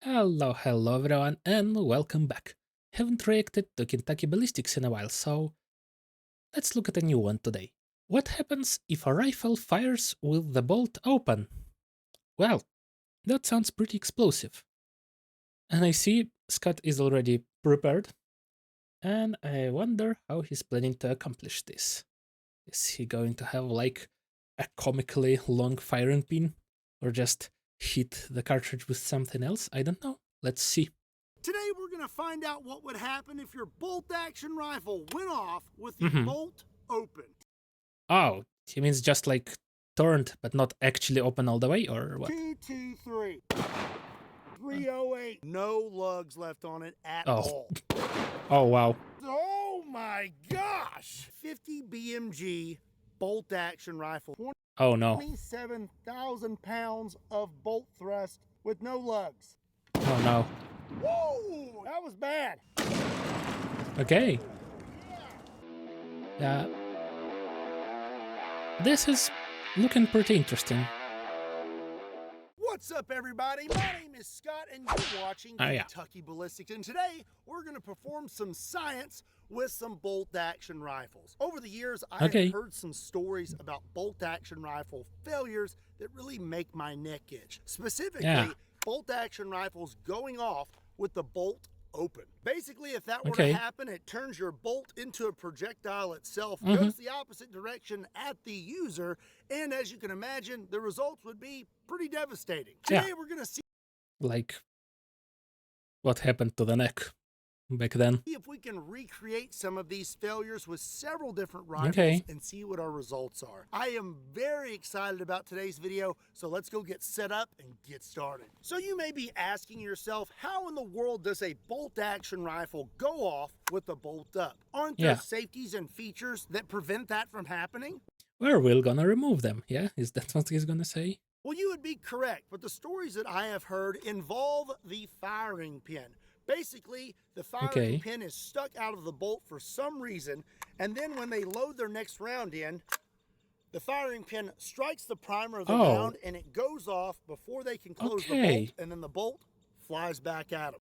Hello everyone, and welcome back. Haven't reacted to Kentucky Ballistics in a while, so let's look at a new one today. What happens if a rifle fires with the bolt open? Well, that sounds pretty explosive. And I see Scott is already prepared, and I wonder how he's planning to accomplish this. Is he going to have like a comically long firing pin, or just hit the cartridge with something else? I don't know. Let's see. Today we're going to find out what would happen if your bolt-action rifle went off with the Mhm. bolt open. Oh, he means just like turned, but not actually open all the way, or what? 223. 308. No lugs left on it at Oh, all. oh wow. Oh my gosh! 50 BMG bolt-action rifle. Oh no. 27,000 pounds of bolt thrust with no lugs. Oh no. Whoa! That was bad. Okay. Yeah. This is looking pretty interesting. What's up, everybody? My name is Scott, and you're watching Yeah. Kentucky Ballistics. And today, we're going to perform some science with some bolt-action rifles. Over the years, I have heard some stories about bolt-action rifle failures that really make my neck itch. Specifically, bolt-action rifles going off with the bolt open. Basically, if that were to happen, it turns your bolt into a projectile itself, goes the opposite direction at the user, and as you can imagine, the results would be pretty devastating. Today we're gonna see like what happened to the neck back then. if we can recreate some of these failures with several different rifles and see what our results are. I am very excited about today's video, so let's go get set up and get started. So you may be asking yourself, how in the world does a bolt-action rifle go off with the bolt up? Aren't there safeties and features that prevent that from happening? We're gonna remove them, yeah? Is that what he's gonna say? Well, you would be correct, but the stories that I have heard involve the firing pin. Basically, the firing pin is stuck out of the bolt for some reason, and then when they load their next round in, the firing pin strikes the primer of the round, and it goes off before they can close the bolt, and then the bolt flies back at them.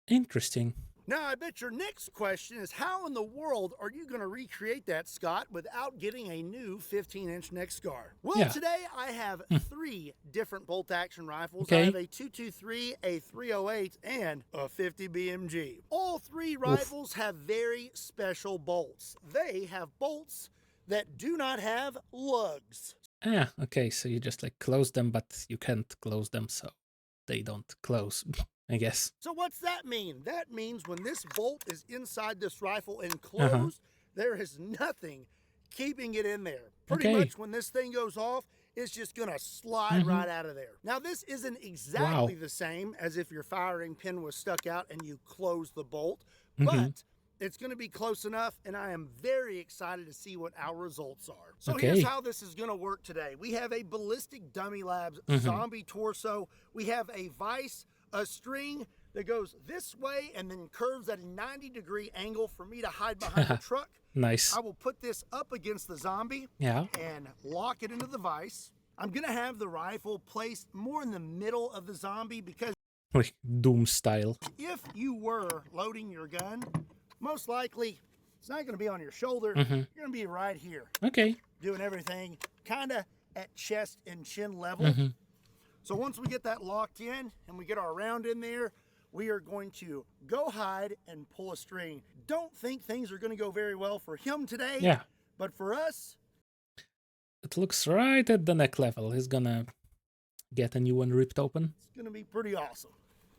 Interesting. Now, I bet your next question is, how in the world are you going to recreate that, Scott, without getting a new 15-inch neck scar? Well, today I have three different bolt-action rifles. I have a 223, a 308, and a 50 BMG. All three rifles have very special bolts. They have bolts that do not have lugs. Okay, so you just like close them, but you can't close them, so they don't close. I guess. So what's that mean? That means when this bolt is inside this rifle and closed, there is nothing keeping it in there. Pretty much when this thing goes off, it's just gonna slide right out of there. Now this isn't exactly the same as if your firing pin was stuck out and you close the bolt, but it's gonna be close enough, and I am very excited to see what our results are. So here's how this is gonna work today. We have a Ballistic Dummy Labs zombie torso. We have a vise, a string that goes this way and then curves at a 90-degree angle for me to hide behind the truck. Nice. I will put this up against the zombie and lock it into the vise. I'm gonna have the rifle placed more in the middle of the zombie because like Doom style. If you were loading your gun, most likely it's not gonna be on your shoulder. You're gonna be right here. Doing everything kind of at chest and chin level. So once we get that locked in and we get our round in there, we are going to go hide and pull a string. Don't think things are going to go very well for him today, but for us, it looks right at the neck level. He's gonna get a new one ripped open. It's going to be pretty awesome.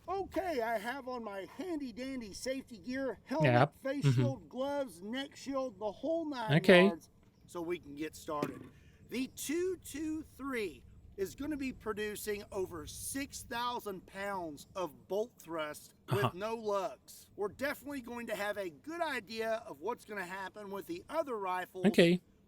Okay, I have on my handy dandy safety gear, helmet, face shield, gloves, neck shield, the whole 9 yards, so we can get started. The 223 is going to be producing over 6,000 pounds of bolt thrust with no lugs. We're definitely going to have a good idea of what's going to happen with the other rifles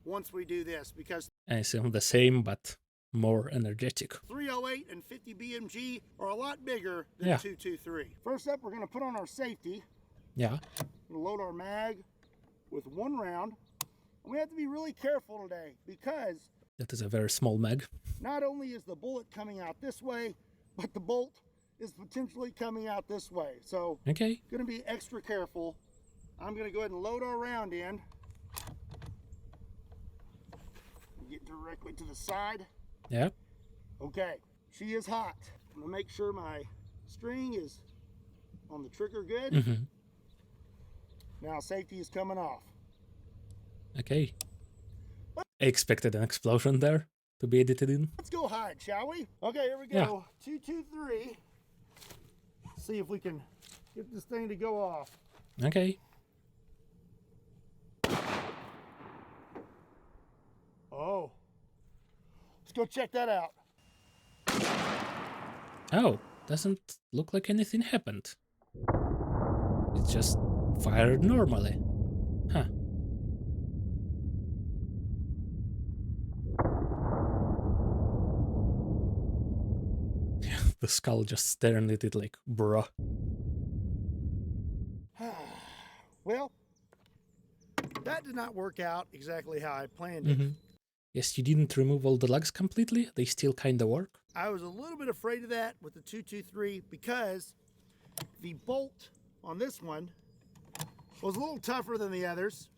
once we do this, because I assume the same, but more energetic. 308 and 50 BMG are a lot bigger than 223. First up, we're going to put on our safety. We'll load our mag with 1 round. We have to be really careful today because that is a very small mag. Not only is the bullet coming out this way, but the bolt is potentially coming out this way. So, okay. Gonna be extra careful. I'm gonna go ahead and load our round in. Get directly to the side. Yep. Okay, she is hot. I'm gonna make sure my string is on the trigger good. Mm-hmm. Now safety is coming off. Okay. I expected an explosion there to be edited in. Let's go hide, shall we? Okay, here we go. Yeah. 2, 2, 3. See if we can get this thing to go off. Okay. Oh. Let's go check that out. Oh, doesn't look like anything happened. It just fired normally. Huh. The skull just staring at it like, bruh. Well, that did not work out exactly how I planned it. Yes, you didn't remove all the lugs completely. They still kind of work. I was a little bit afraid of that with the 223 because the bolt on this one was a little tougher than the others.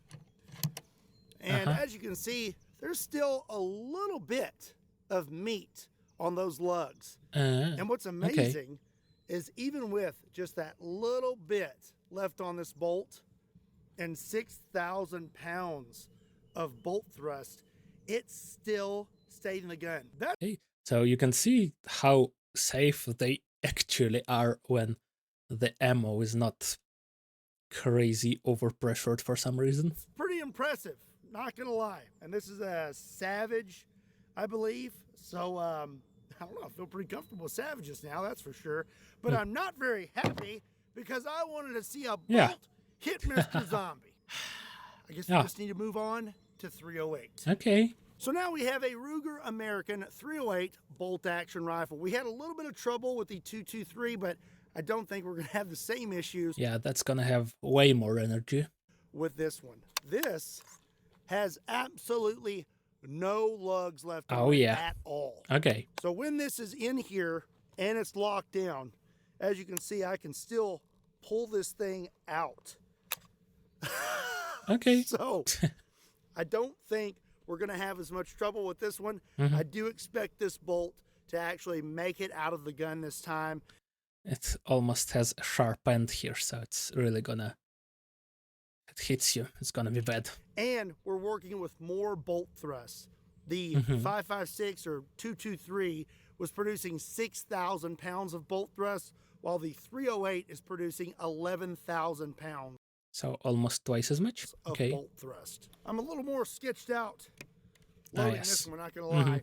And as you can see, there's still a little bit of meat on those lugs. And what's amazing is even with just that little bit left on this bolt and 6,000 pounds of bolt thrust, it still stayed in the gun. Okay, so you can see how safe they actually are when the ammo is not crazy overpressured for some reason. It's pretty impressive, not gonna lie. And this is a Savage, I believe. So I don't know, I feel pretty comfortable with Savages now, that's for sure. But I'm not very happy because I wanted to see a bolt hit Mr. Zombie. I guess we just need to move on to 308. Okay. So now we have a Ruger American 308 bolt action rifle. We had a little bit of trouble with the 223, but I don't think we're gonna have the same issues. Yeah, that's gonna have way more energy. With this one. This has absolutely no lugs left on it at all. Okay. So when this is in here and it's locked down, as you can see, I can still pull this thing out. Okay. So I don't think we're gonna have as much trouble with this one. I do expect this bolt to actually make it out of the gun this time. It almost has a sharp end here, so it's really gonna... It hits you, it's gonna be bad. And we're working with more bolt thrusts. The 5.56 or 223 was producing 6,000 pounds of bolt thrust, while the 308 is producing 11,000 pounds. So almost twice as much? Of bolt thrust. I'm a little more sketched out loading this one, not gonna lie.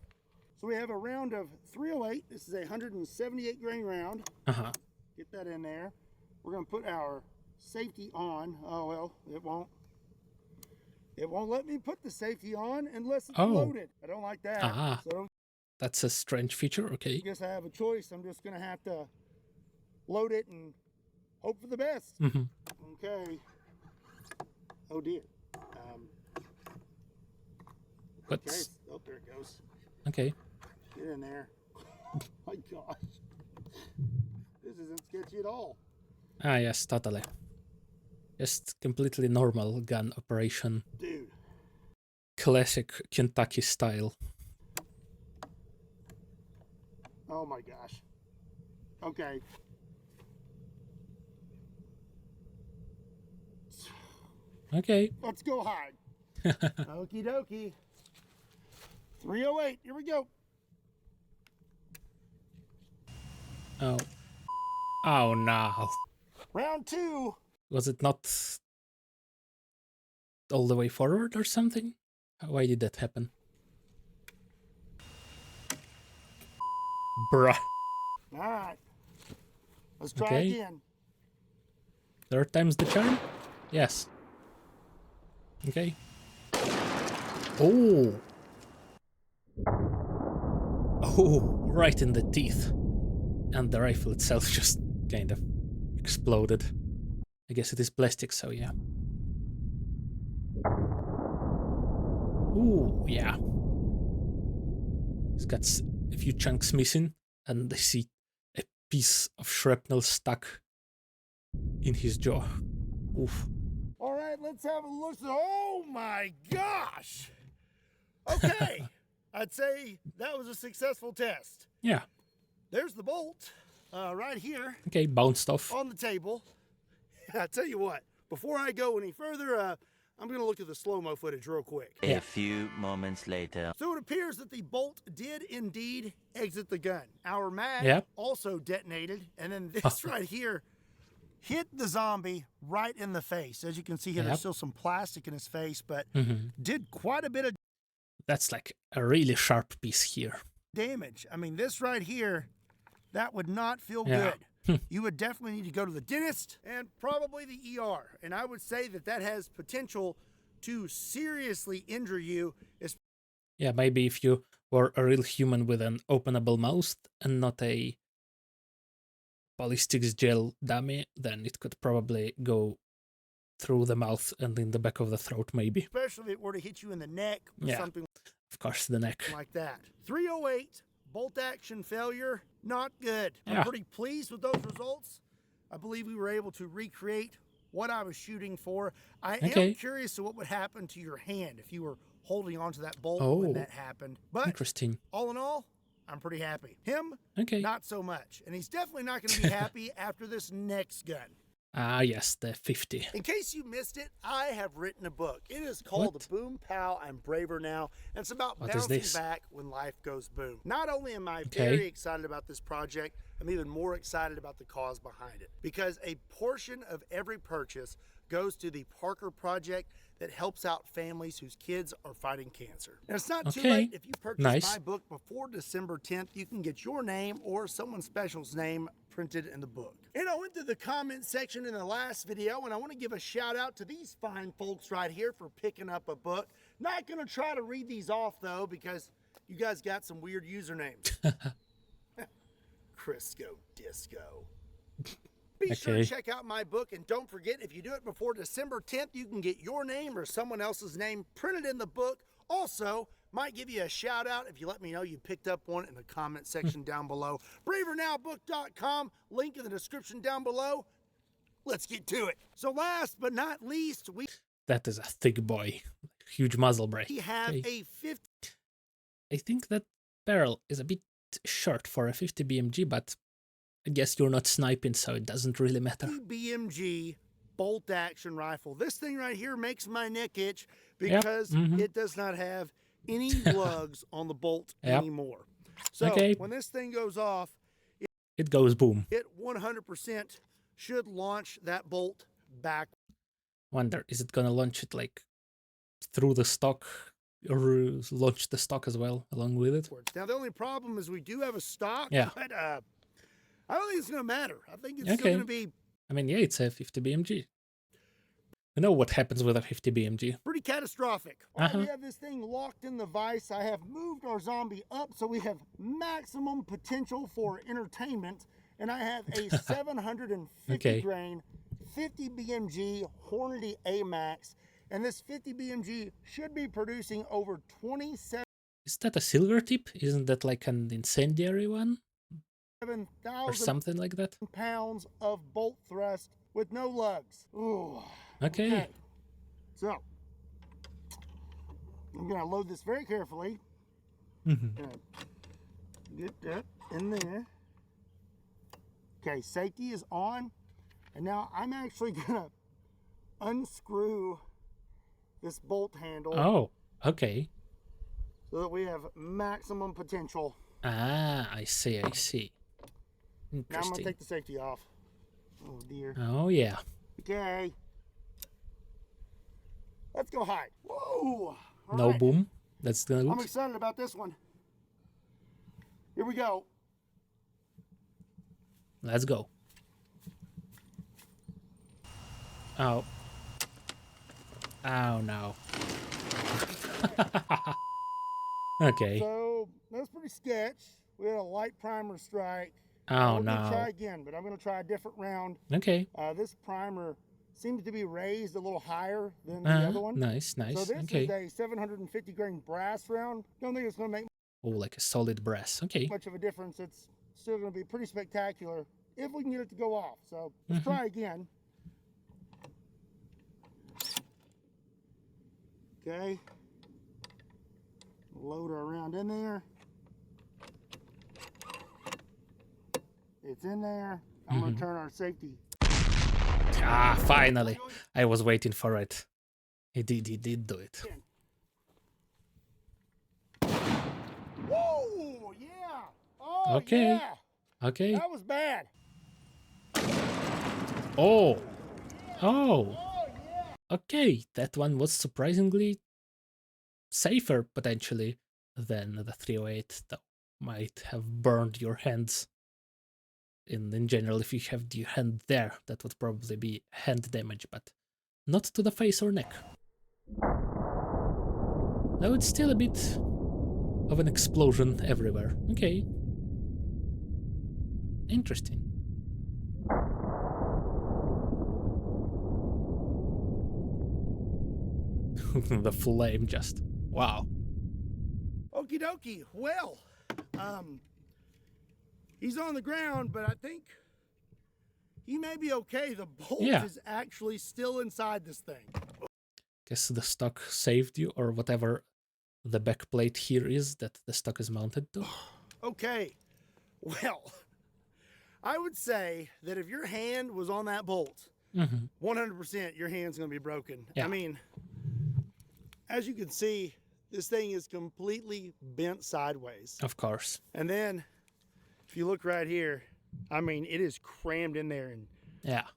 So we have a round of 308. This is a 178 grain round. Get that in there. We're gonna put our safety on. Oh well, it won't let me put the safety on unless it's loaded. I don't like that. So that's a strange feature. Okay. I guess I have a choice. I'm just gonna have to load it and hope for the best. Okay. Oh dear. Okay. Oh, there it goes. Okay. Get in there. Oh my gosh. This isn't sketchy at all. Ah, yes, totally. Just completely normal gun operation. Dude. Classic Kentucky style. Oh my gosh. Okay. Okay. Let's go hide. Okie dokie. 308. Here we go. Oh. Oh no. Round 2. Was it not all the way forward or something? Why did that happen? Bruh. Alright. Let's try again. Third time's the charm? Yes. Okay. Oh. Oh, right in the teeth. And the rifle itself just kind of exploded. I guess it is plastic, so yeah. Ooh, yeah. It's got a few chunks missing, and I see a piece of shrapnel stuck in his jaw. Oof. All right, let's have a look. Oh my gosh! Okay, I'd say that was a successful test. Yeah. There's the bolt right here. Okay, bounced off. On the table. I tell you what, before I go any further, I'm going to look at the slow-mo footage real quick. A few moments later. So it appears that the bolt did indeed exit the gun. Our mag also detonated, and then this right here hit the zombie right in the face. As you can see here, there's still some plastic in his face, but did quite a bit of... That's like a really sharp piece here. Damage. I mean, this right here, that would not feel good. You would definitely need to go to the dentist and probably the ER. And I would say that that has potential to seriously injure you. Yeah, maybe if you were a real human with an openable mouth and not a ballistics gel dummy, then it could probably go through the mouth and in the back of the throat, maybe. Especially if it were to hit you in the neck or something. Of course, the neck. Like that. 308, bolt action failure, not good. I'm pretty pleased with those results. I believe we were able to recreate what I was shooting for. I am curious to what would happen to your hand if you were holding onto that bolt when that happened. But interesting. All in all, I'm pretty happy. Him, not so much. And he's definitely not going to be happy after this next gun. Ah, yes, the 50. In case you missed it, I have written a book. It is called Boom Pow, I'm Braver Now. And it's about bouncing back when life goes boom. Not only am I very excited about this project, I'm even more excited about the cause behind it. Because a portion of every purchase goes to the Parker Project that helps out families whose kids are fighting cancer. And it's not too late. If you purchase my book before December 10th, you can get your name or someone special's name printed in the book. And I went to the comment section in the last video, and I want to give a shout out to these fine folks right here for picking up a book. Not going to try to read these off though, because you guys got some weird usernames. Crisco Disco. Be sure to check out my book, and don't forget, if you do it before December 10th, you can get your name or someone else's name printed in the book. Also, might give you a shout out if you let me know you picked up one in the comment section down below. BraverNowBook.com, link in the description down below. Let's get to it. So last but not least, that is a thick boy. Huge muzzle brake. We have a 50. I think that barrel is a bit short for a 50 BMG, but I guess you're not sniping, so it doesn't really matter. BMG bolt action rifle. This thing right here makes my neck itch because it does not have any lugs on the bolt anymore. So when this thing goes off, it goes boom. It 100% should launch that bolt back. Wonder, is it gonna launch it like through the stock, or launch the stock as well along with it? Now the only problem is we do have a stock, but I don't think it's going to matter. I think it's still going to be... I mean, yeah, it's a 50 BMG. You know what happens with a 50 BMG. Pretty catastrophic. We have this thing locked in the vise. I have moved our zombie up so we have maximum potential for entertainment. And I have a 750 grain 50 BMG Hornady AMAX. And this 50 BMG should be producing over 27... Is that a silver tip? Isn't that like an incendiary one? 7,000 or something like that. Pounds of bolt thrust with no lugs. Ooh. Okay. So I'm gonna load this very carefully. Get that in there. Okay, safety is on, and now I'm actually gonna unscrew this bolt handle. Oh, okay. So that we have maximum potential. Ah, I see. Now I'm gonna take the safety off. Oh dear. Oh yeah. Okay. Let's go hide. Whoa. No boom. That's good. I'm excited about this one. Here we go. Let's go. Oh. Oh no. Okay. So that's pretty sketch. We had a light primer strike. Oh no. No. Try again, but I'm going to try a different round. Okay. This primer seems to be raised a little higher than the other one. Nice. So this is a 750 grain brass round. Don't think it's going to make like a solid brass. Okay. much of a difference. It's still going to be pretty spectacular if we can get it to go off. So let's try again. Okay. Load her around in there. It's in there. I'm going to turn our safety. Ah, finally. I was waiting for it. He did do it. Whoa, yeah. Oh, Okay. yeah. Okay. That was bad. Oh. Oh. Oh, yeah. Okay. That one was surprisingly safer, potentially, than the 308, though. Might have burned your hands. In general, if you have your hand there, that would probably be hand damage, but not to the face or neck. Though it's still a bit of an explosion everywhere. Okay. Interesting. The flame just... Wow. Okie dokie. Well, he's on the ground, but I think he may be okay. The bolt is actually still inside this thing. Guess the stock saved you, or whatever the back plate here is that the stock is mounted to. Okay. Well, I would say that if your hand was on that bolt, 100% your hand's going to be broken. Yeah. I mean, as you can see, this thing is completely bent sideways. Of course. And then, if you look right here, I mean, it is crammed in there and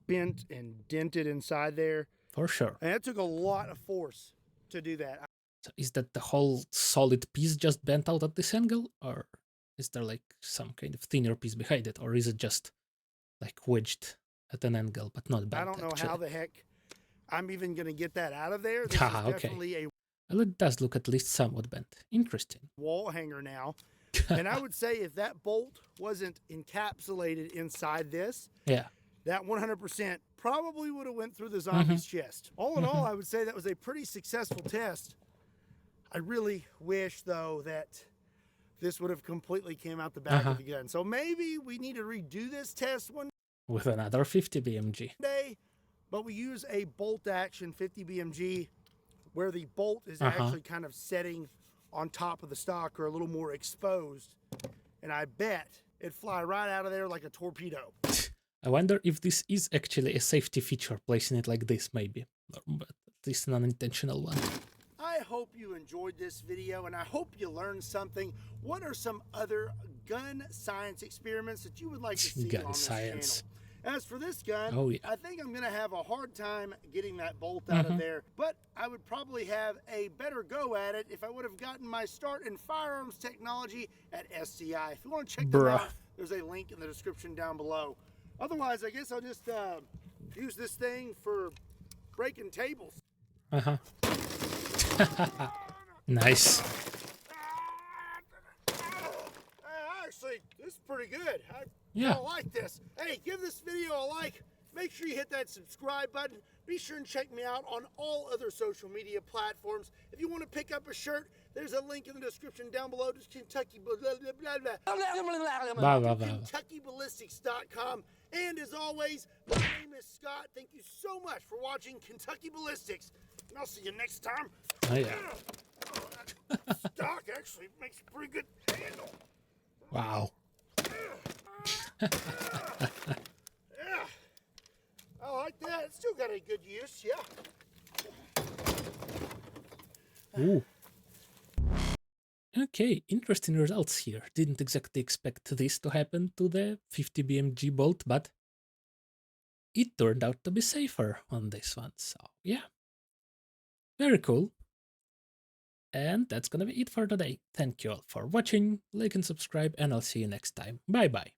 bent and dented inside there. For sure. And it took a lot of force to do that. So is that the whole solid piece just bent out at this angle? Or is there like some kind of thinner piece behind it? Or is it just like wedged at an angle but not bent? I don't know actually? how the heck I'm even going to get that out of there. This is definitely a... Well, it does look at least somewhat bent. Interesting. Wall hanger now. And I would say if that bolt wasn't encapsulated inside this, that 100% probably would have went through the zombie's chest. All in all, I would say that was a pretty successful test. I really wish, though, that this would have completely came out the back of the gun. So maybe we need to redo this test one with another 50 BMG day, but we use a bolt action 50 BMG where the bolt is actually kind of setting on top of the stock or a little more exposed. And I bet it'd fly right out of there like a torpedo. I wonder if this is actually a safety feature, placing it like this, maybe. But at least an unintentional one. I hope you enjoyed this video and I hope you learned something. What are some other gun science experiments that you would like to see on this channel? As for this gun, I think I'm going to have a hard time getting that bolt out of there, but I would probably have a better go at it if I would have gotten my start in firearms technology at SCI. If you want to check that out, there's a link in the description down below. Otherwise, I guess I'll just use this thing for breaking tables. Nice. Actually, this is pretty good. I like this. Hey, give this video a like. Make sure you hit that subscribe button. Be sure and check me out on all other social media platforms. If you want to pick up a shirt, there's a link in the description down below to KentuckyBallistics.com. And as always, my name is Scott. Thank you so much for watching Kentucky Ballistics. And I'll see you next time. Stock actually makes a pretty good handle. Wow. Yeah, I like that. It's still got a good use, Ooh. Okay, interesting results here. Didn't exactly expect this to happen to the 50 BMG bolt, but it turned out to be safer on this one. So yeah, very cool. And that's gonna be it for today. Thank you all for watching, like and subscribe, and I'll see you next time. Bye bye.